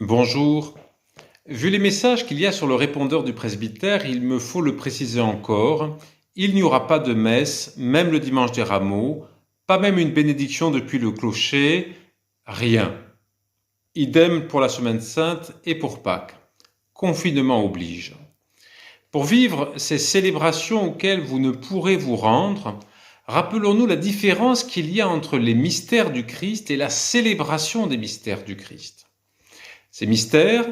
Bonjour. Vu les messages qu'il y a sur le répondeur du presbytère, il me faut le préciser encore, il n'y aura pas de messe, même le dimanche des Rameaux, pas même une bénédiction depuis le clocher, rien. Idem pour la Semaine Sainte et pour Pâques. Confinement oblige. Pour vivre ces célébrations auxquelles vous ne pourrez vous rendre, rappelons-nous la différence qu'il y a entre les mystères du Christ et la célébration des mystères du Christ. Ces mystères,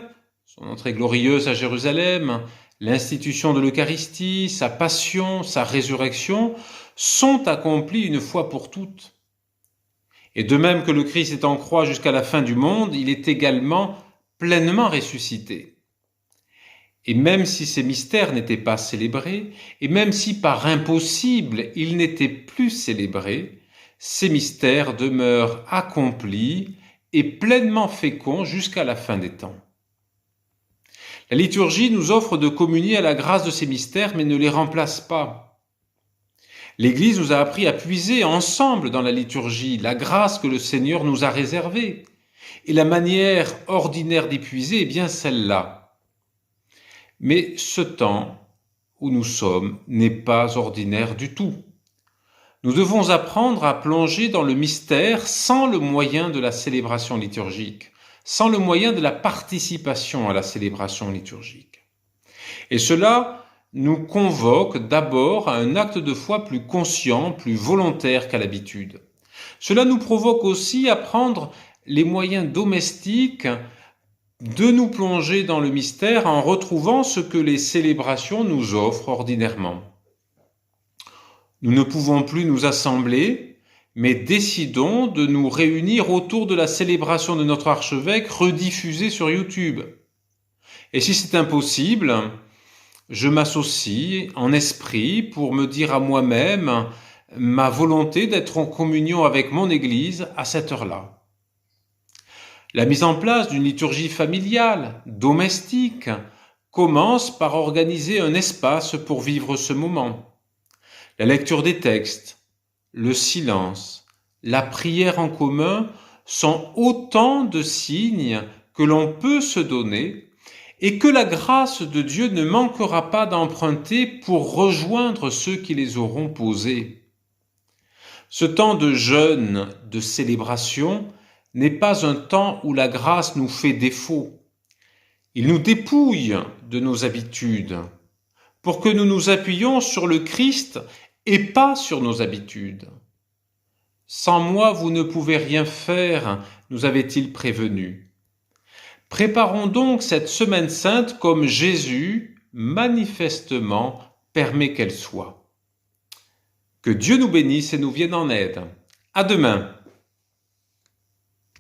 son entrée glorieuse à Jérusalem, l'institution de l'Eucharistie, sa passion, sa résurrection, sont accomplis une fois pour toutes. Et de même que le Christ est en croix jusqu'à la fin du monde, il est également pleinement ressuscité. Et même si ces mystères n'étaient pas célébrés, et même si par impossible ils n'étaient plus célébrés, ces mystères demeurent accomplis et pleinement féconds jusqu'à la fin des temps. La liturgie nous offre de communier à la grâce de ces mystères, mais ne les remplace pas. L'Église nous a appris à puiser ensemble dans la liturgie la grâce que le Seigneur nous a réservée. Et la manière ordinaire d'y puiser est bien celle-là. Mais ce temps où nous sommes n'est pas ordinaire du tout. Nous devons apprendre à plonger dans le mystère sans le moyen de la célébration liturgique, sans le moyen de la participation à la célébration liturgique. Et cela nous convoque d'abord à un acte de foi plus conscient, plus volontaire qu'à l'habitude. Cela nous provoque aussi à prendre les moyens domestiques de nous plonger dans le mystère en retrouvant ce que les célébrations nous offrent ordinairement. Nous ne pouvons plus nous assembler, mais décidons de nous réunir autour de la célébration de notre archevêque rediffusée sur YouTube. Et si c'est impossible, je m'associe en esprit pour me dire à moi-même ma volonté d'être en communion avec mon Église à cette heure-là. La mise en place d'une liturgie familiale, domestique, commence par organiser un espace pour vivre ce moment. La lecture des textes, le silence, la prière en commun sont autant de signes que l'on peut se donner et que la grâce de Dieu ne manquera pas d'emprunter pour rejoindre ceux qui les auront posés. Ce temps de jeûne, de célébration, n'est pas un temps où la grâce nous fait défaut. Il nous dépouille de nos habitudes pour que nous nous appuyions sur le Christ et pas sur nos habitudes. Sans moi, vous ne pouvez rien faire, nous avait-il prévenu. Préparons donc cette semaine sainte comme Jésus, manifestement, permet qu'elle soit. Que Dieu nous bénisse et nous vienne en aide. À demain.